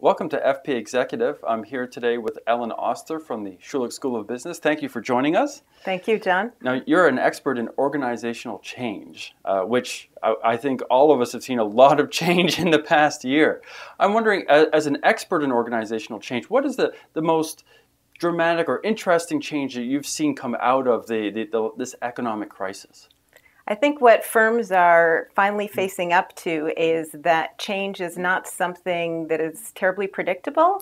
Welcome to FP Executive. I'm here today with Ellen Auster from the Schulich School of Business. Thank you for joining us. Thank you, John. Now, you're an expert in organizational change, which I think all of us have seen a lot of change in the past year. I'm wondering, as an expert in organizational change, what is the most dramatic or interesting change that you've seen come out of this economic crisis? I think what firms are finally facing up to is that change is not something that is terribly predictable,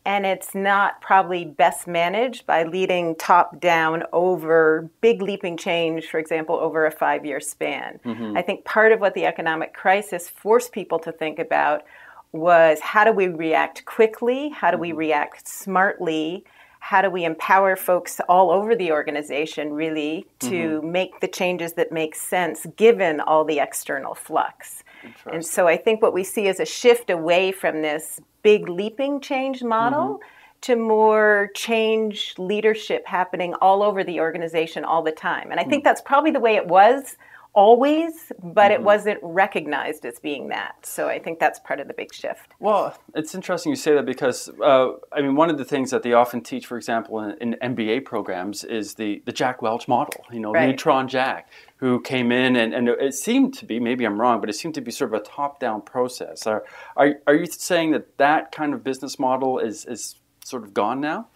and it's not probably best managed by leading top down over big leaping change, for example, over a 5-year span. I think part of what the economic crisis forced people to think about was, how do we react quickly? How do we react smartly? How do we empower folks all over the organization, really, to make the changes that make sense given all the external flux? And so I think what we see is a shift away from this big leaping change model to more change leadership happening all over the organization all the time. And I think that's probably the way it was always, but it wasn't recognized as being that. So I think that's part of the big shift. Well, it's interesting you say that because, I mean, one of the things that they often teach, for example, in MBA programs is the Jack Welch model, Neutron Jack, who came in and it seemed to be, maybe I'm wrong, but it seemed to be sort of a top-down process. Are you saying that kind of business model is sort of gone now?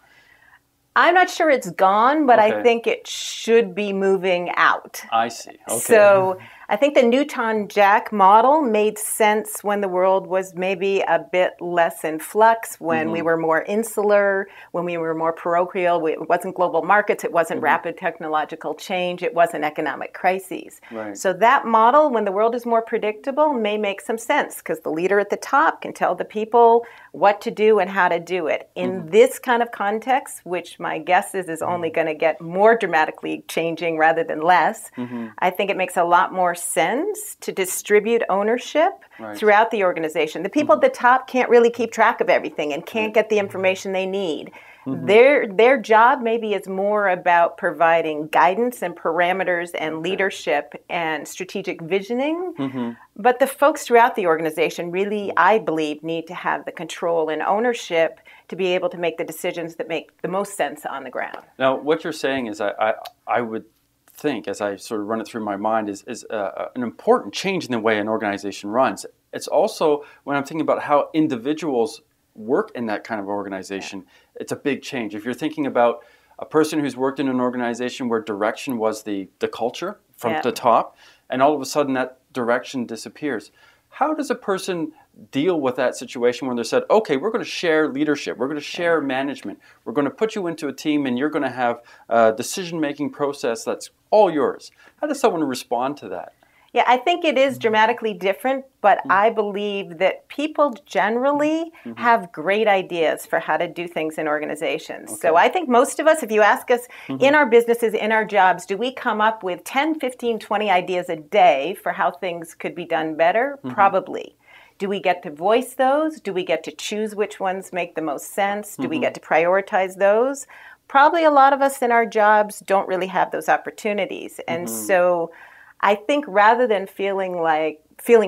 I'm not sure it's gone, but I think it should be moving out. I see. Okay. So I think the Neutron Jack model made sense when the world was maybe a bit less in flux, when we were more insular, when we were more parochial. It wasn't global markets, it wasn't rapid technological change, it wasn't economic crises. So that model, when the world is more predictable, may make some sense because the leader at the top can tell the people what to do and how to do it. In this kind of context, which my guess is only going to get more dramatically changing rather than less, I think it makes a lot more sense to distribute ownership throughout the organization. The people at the top can't really keep track of everything and can't get the information they need. Their job maybe is more about providing guidance and parameters and leadership and strategic visioning. But the folks throughout the organization really, I believe, need to have the control and ownership to be able to make the decisions that make the most sense on the ground. Now, what you're saying is I would think, as I sort of run it through my mind, is an important change in the way an organization runs. It's also, when I'm thinking about how individuals work in that kind of organization, it's a big change. If you're thinking about a person who's worked in an organization where direction was the culture from the top, and all of a sudden that direction disappears, how does a person deal with that situation when they're said, okay, we're going to share leadership, we're going to share management, we're going to put you into a team and you're going to have a decision-making process that's all yours? How does someone respond to that? Yeah, I think it is dramatically different, but I believe that people generally have great ideas for how to do things in organizations. So I think most of us, if you ask us in our businesses, in our jobs, do we come up with 10, 15, 20 ideas a day for how things could be done better? Probably. Do we get to voice those? Do we get to choose which ones make the most sense? Do we get to prioritize those? Probably a lot of us in our jobs don't really have those opportunities. And so I think rather than feeling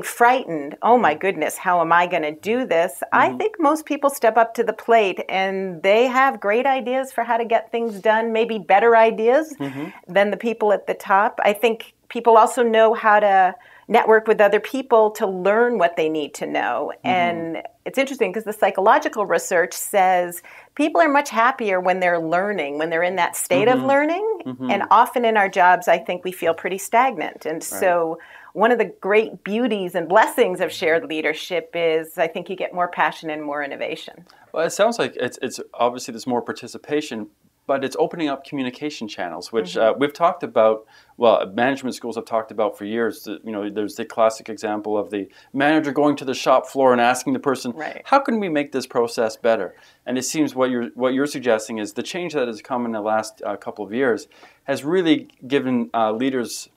frightened, oh my goodness, how am I going to do this? I think most people step up to the plate and they have great ideas for how to get things done, maybe better ideas than the people at the top. I think people also know how to network with other people to learn what they need to know. And it's interesting because the psychological research says people are much happier when they're learning, when they're in that state of learning. And often in our jobs, I think we feel pretty stagnant. And so one of the great beauties and blessings of shared leadership is I think you get more passion and more innovation. Well, it sounds like it's obviously there's more participation, but it's opening up communication channels, which we've talked about. Well, management schools have talked about for years. There's the classic example of the manager going to the shop floor and asking the person, "How can we make this process better?" And it seems what you're suggesting is the change that has come in the last couple of years has really given leaders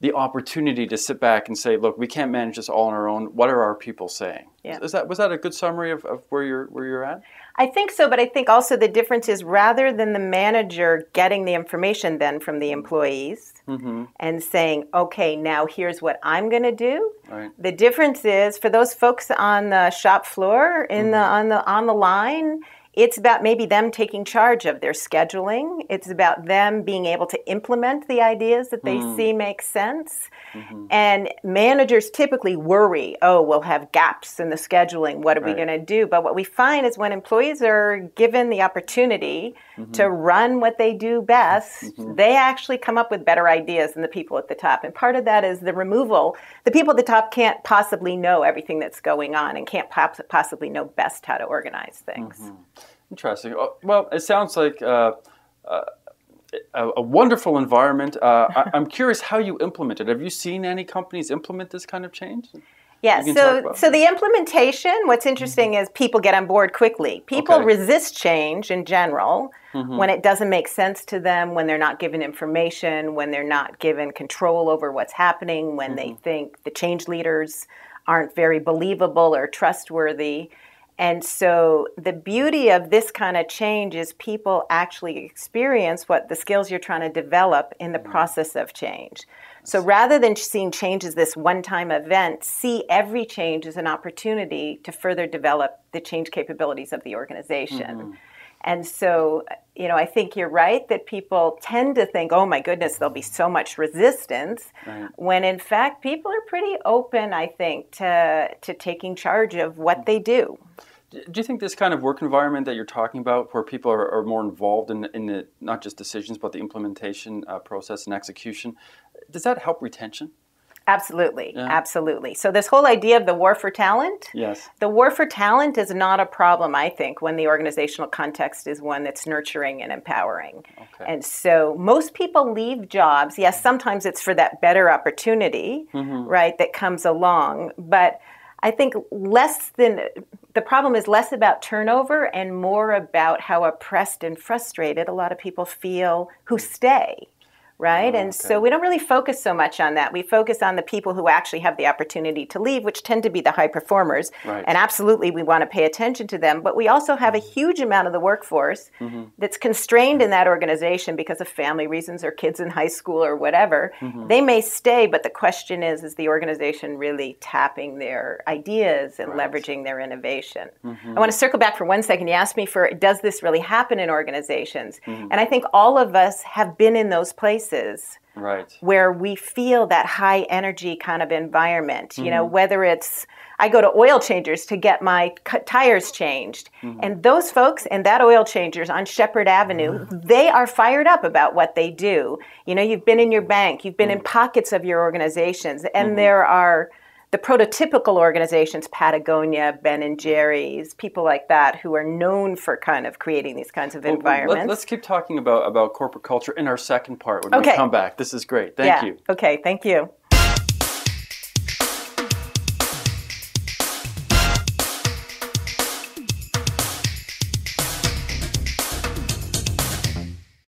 the opportunity to sit back and say, look, we can't manage this all on our own. What are our people saying? Yeah. Was that a good summary of where you're at? I think so, but I think also the difference is rather than the manager getting the information then from the employees and saying, okay, now here's what I'm going to do. Right. The difference is for those folks on the shop floor, on the line, it's about maybe them taking charge of their scheduling. It's about them being able to implement the ideas that they see make sense. And managers typically worry, oh, we'll have gaps in the scheduling. What are we going to do? But what we find is when employees are given the opportunity to run what they do best, they actually come up with better ideas than the people at the top. And part of that is the removal. The people at the top can't possibly know everything that's going on and can't possibly know best how to organize things. Interesting. Well, it sounds like a wonderful environment. I'm curious how you implement it. Have you seen any companies implement this kind of change? Yeah, so the implementation, what's interesting is people get on board quickly. People resist change in general when it doesn't make sense to them, when they're not given information, when they're not given control over what's happening, when they think the change leaders aren't very believable or trustworthy. And so the beauty of this kind of change is people actually experience what the skills you're trying to develop in the process of change. So rather than seeing change as this one-time event, see every change as an opportunity to further develop the change capabilities of the organization. And so, I think you're right that people tend to think, oh my goodness, there'll be so much resistance, when in fact people are pretty open, I think, to taking charge of what they do. Do you think this kind of work environment that you're talking about, where people are more involved in the not just decisions, but the implementation process and execution, does that help retention? Absolutely, absolutely. So this whole idea of the war for talent, the war for talent is not a problem, I think, when the organizational context is one that's nurturing and empowering. And so most people leave jobs. Yes, sometimes it's for that better opportunity, right, that comes along. But I think the problem is less about turnover and more about how oppressed and frustrated a lot of people feel who stay. Right? And so we don't really focus so much on that. We focus on the people who actually have the opportunity to leave, which tend to be the high performers. And absolutely, we want to pay attention to them. But we also have a huge amount of the workforce that's constrained in that organization because of family reasons or kids in high school or whatever. They may stay, but the question is the organization really tapping their ideas and leveraging their innovation? I want to circle back for 1 second. You asked me does this really happen in organizations? And I think all of us have been in those places. Where we feel that high energy kind of environment, whether it's, I go to oil changers to get my tires changed, and those folks and that oil changers on Shepherd Avenue, they are fired up about what they do. You've been in your bank, you've been in pockets of your organizations, and there are the prototypical organizations, Patagonia, Ben & Jerry's, people like that who are known for kind of creating these kinds of environments. Let's keep talking about corporate culture in our second part when we come back. This is great. Thank you. Okay, thank you.